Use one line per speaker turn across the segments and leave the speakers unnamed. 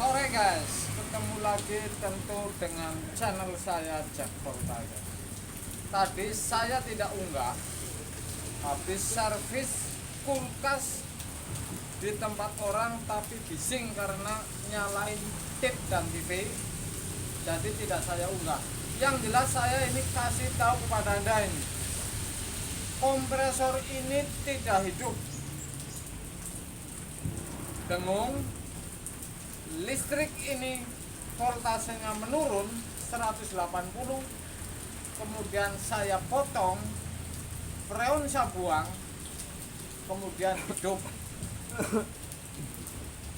Sore guys, ketemu lagi tentu dengan channel saya Jack Voltage. Tadi saya tidak unggah, habis servis kulkas di tempat orang tapi bising karena nyalain tip dan TV, jadi tidak saya unggah. Yang jelas saya ini kasih tahu kepada anda, ini kompresor ini tidak hidup, dengung. Listrik ini voltasenya menurun 180, kemudian saya potong, freon saya buang, kemudian hidup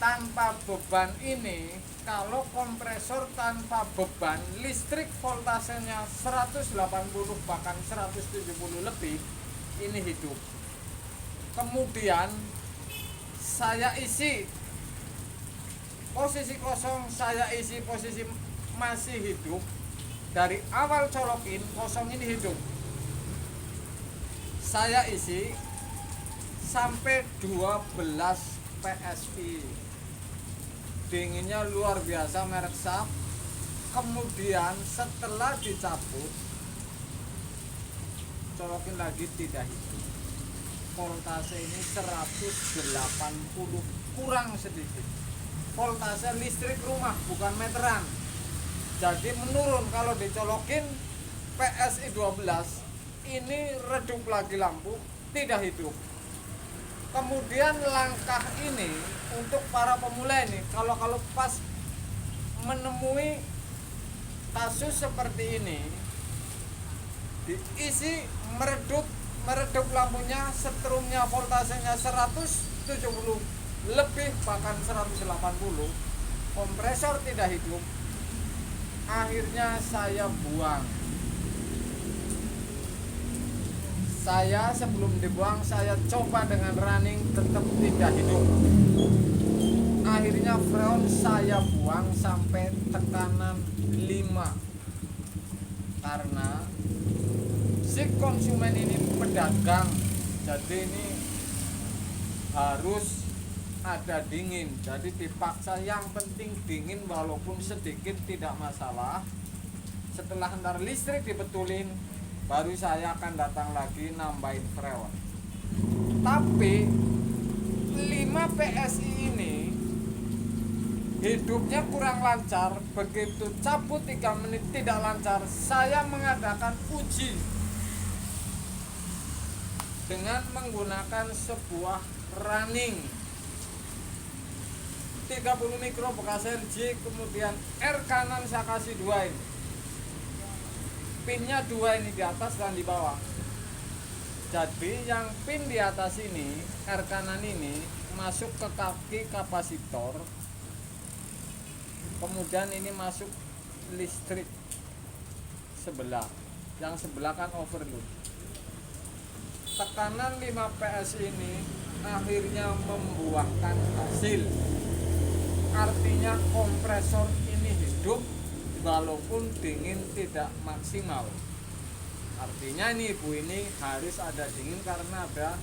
tanpa beban. Ini kalau kompresor tanpa beban, listrik voltasenya 180 bahkan 170 lebih, ini hidup. Kemudian saya isi posisi kosong, saya isi posisi masih hidup. Dari awal colokin kosong ini hidup, saya isi sampai 12 PSI. Dinginnya luar biasa, merek Sharp. Kemudian setelah dicabut, colokin lagi, tidak hidup. Voltase ini 180 kurang sedikit. Voltase listrik rumah bukan meteran, jadi menurun. Kalau dicolokin PSI 12 ini redup lagi lampu, tidak hidup. Kemudian langkah ini untuk para pemula ini, kalau pas menemui kasus seperti ini, diisi meredup lampunya, setrumnya voltasenya 170 lebih bahkan 180, kompresor tidak hidup. Akhirnya saya buang. Saya sebelum dibuang saya coba dengan running, tetap tidak hidup. Akhirnya freon saya buang sampai tekanan 5, karena si konsumen ini pedagang, jadi ini harus ada dingin, jadi dipaksa yang penting dingin walaupun sedikit tidak masalah. Setelah ntar listrik dibetulin, baru saya akan datang lagi nambahin freon. Tapi 5 PSI ini hidupnya kurang lancar. Begitu cabut 3 menit tidak lancar, saya mengadakan uji dengan menggunakan sebuah running 30 mikro bekas RJ, kemudian R kanan saya kasih 2 ini, pinnya 2 ini di atas dan di bawah. Jadi yang pin di atas ini, R kanan ini masuk ke kaki kapasitor, kemudian ini masuk listrik sebelah, yang sebelah kan overload. Tekanan 5 PS ini akhirnya membuahkan hasil. Artinya kompresor ini hidup walaupun dingin tidak maksimal. Artinya ini ibu ini harus ada dingin karena ada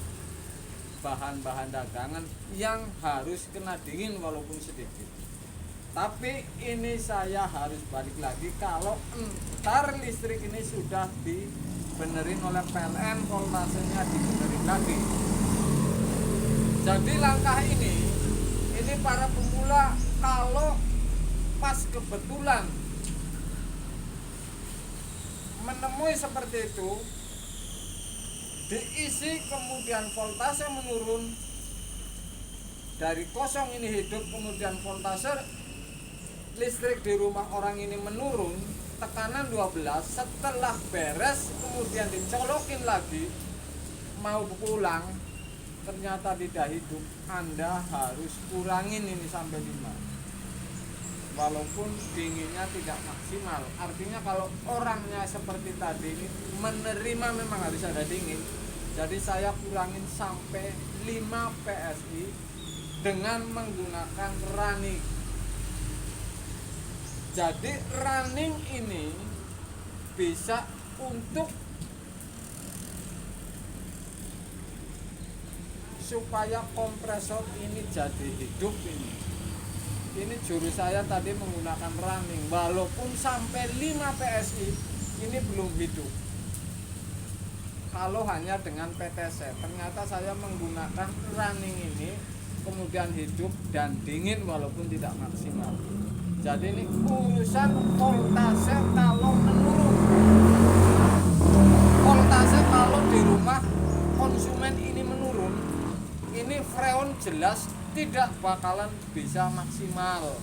bahan-bahan dagangan yang harus kena dingin walaupun sedikit. Tapi ini saya harus balik lagi kalau entar listrik ini sudah dibenerin oleh PLN, voltasenya dibenerin lagi. Jadi langkah ini para pemula, kalau pas kebetulan menemui seperti itu, diisi kemudian voltase menurun, dari kosong ini hidup, kemudian voltase listrik di rumah orang ini menurun, tekanan 12, setelah beres kemudian dicolokin lagi, mau pulang ternyata tidak hidup, Anda harus kurangin ini sampai 5, walaupun dinginnya tidak maksimal. Artinya kalau orangnya seperti tadi ini menerima memang harus ada dingin, jadi saya kurangin sampai 5 PSI dengan menggunakan running. Jadi running ini bisa untuk supaya kompresor ini jadi hidup ini. ini juru saya tadi menggunakan running, walaupun sampai 5 PSI ini belum hidup. Kalau hanya dengan PTC, ternyata saya menggunakan running ini kemudian hidup dan dingin walaupun tidak maksimal. Jadi ini urusan voltase kalau menurun. Voltase kalau di rumah konsumen ini menurun, ini freon jelas tidak bakalan bisa maksimal.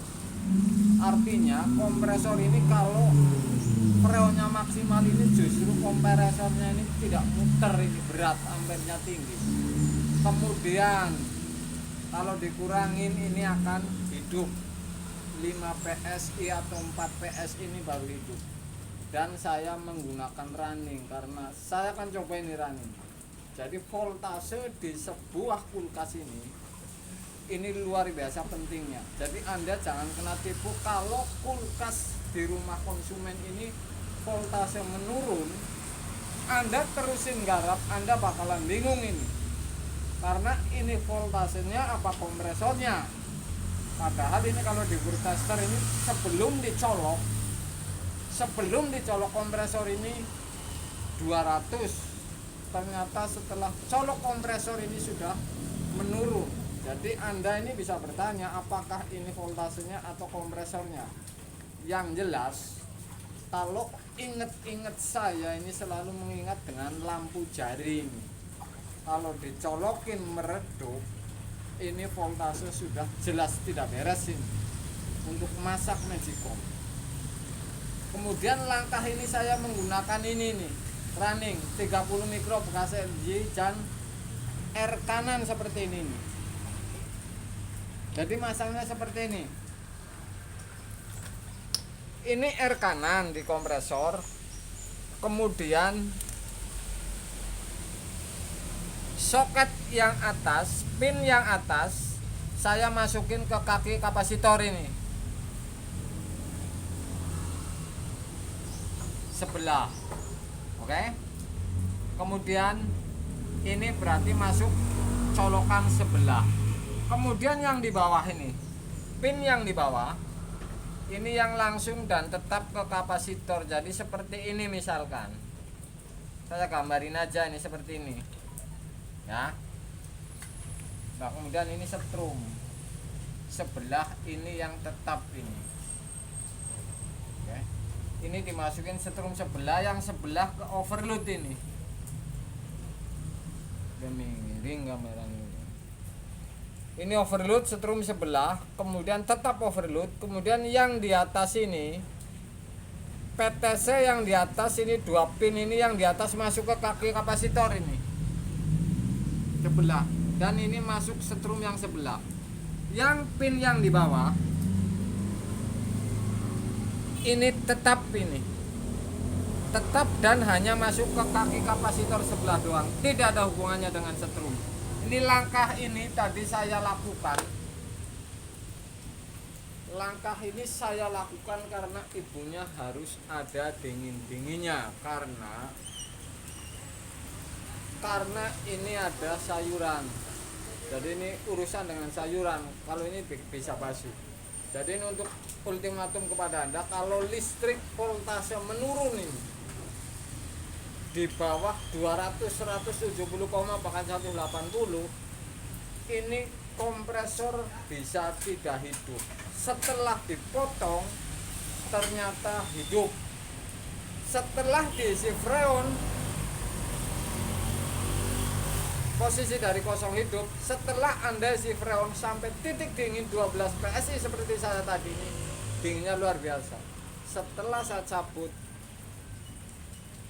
Artinya kompresor ini kalau freonnya maksimal ini justru kompresornya ini tidak muter, ini berat, ampernya tinggi. Kemudian kalau dikurangin ini akan hidup 5 PSI atau 4 PSI ini baru hidup. Dan saya menggunakan running karena saya akan coba ini running. Jadi voltase di sebuah kulkas ini luar biasa pentingnya. Jadi Anda jangan kena tipu kalau kulkas di rumah konsumen ini voltase menurun, Anda terusin garap, Anda bakalan bingung ini. Karena ini voltasenya apa kompresornya. Padahal ini kalau di Brewtaster ini sebelum dicolok kompresor ini 200, ternyata setelah colok kompresor ini sudah menurun. Jadi Anda ini bisa bertanya apakah ini voltasenya atau kompresornya. Yang jelas kalau inget-inget saya ini selalu mengingat dengan lampu jaring. Kalau dicolokin meredup, ini voltase sudah jelas tidak beres ini untuk masak Magicom. Kemudian langkah ini saya menggunakan ini nih, running 30 mikro bekas LG dan R kanan seperti ini nih. Jadi masangnya seperti ini. Ini R kanan di kompresor. Kemudian soket yang atas, pin yang atas saya masukin ke kaki kapasitor ini sebelah. Oke. Kemudian ini berarti masuk colokan sebelah. Kemudian yang di bawah ini, pin yang di bawah ini yang langsung dan tetap ke kapasitor. Jadi seperti ini misalkan. Saya gambarin aja ini seperti ini. Ya. Nah, kemudian ini setrum. Sebelah ini yang tetap ini. Oke. Ini dimasukin setrum sebelah, yang sebelah ke overload ini. Miring kameranya. Ini overload setrum sebelah, kemudian tetap overload, kemudian yang di atas ini PTC yang di atas ini 2 pin ini yang di atas masuk ke kaki kapasitor ini sebelah, dan ini masuk setrum yang sebelah. Yang pin yang di bawah ini tetap dan hanya masuk ke kaki kapasitor sebelah doang, tidak ada hubungannya dengan setrum. Ini langkah ini tadi saya lakukan. Langkah ini saya lakukan karena ibunya harus ada dingin-dinginnya, karena ini ada sayuran. Jadi ini urusan dengan sayuran. Kalau ini bisa basi. Jadi ini untuk ultimatum kepada Anda, kalau listrik voltase menurun ini di bawah 200, 170, bahkan 180, ini kompresor bisa tidak hidup. Setelah dipotong ternyata hidup. Setelah diisi freon, posisi dari kosong hidup. Setelah Anda isi freon sampai titik dingin 12 PSI seperti saya tadi ini, dinginnya luar biasa. Setelah saya cabut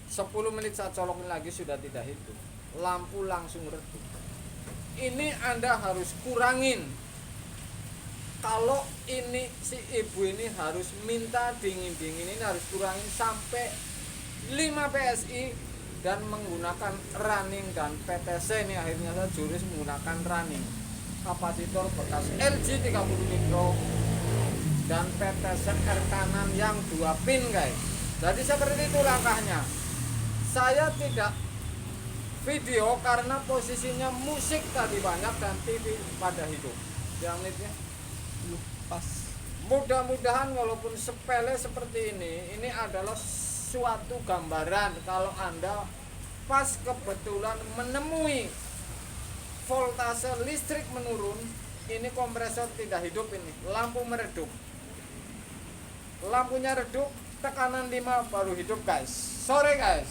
10 menit saya colokin lagi sudah tidak hidup. Lampu langsung redup. Ini Anda harus kurangin. Kalau ini si ibu ini harus minta dingin-dingin, ini harus kurangin sampai 5 PSI dan menggunakan running dan PTC. Ini akhirnya saya jurus menggunakan running. Kapasitor bekas LG 30 mikro dan PTC R kanan yang 2 pin guys. Jadi seperti itu langkahnya. Saya tidak video karena posisinya musik tadi banyak dan TV pada hidup. Yang menitnya
Pas.
Mudah-mudahan walaupun sepele seperti ini adalah suatu gambaran kalau Anda pas kebetulan menemui voltase listrik menurun, ini kompresor tidak hidup, ini lampu meredup, lampunya redup, tekanan 5 baru hidup guys. Sorry guys.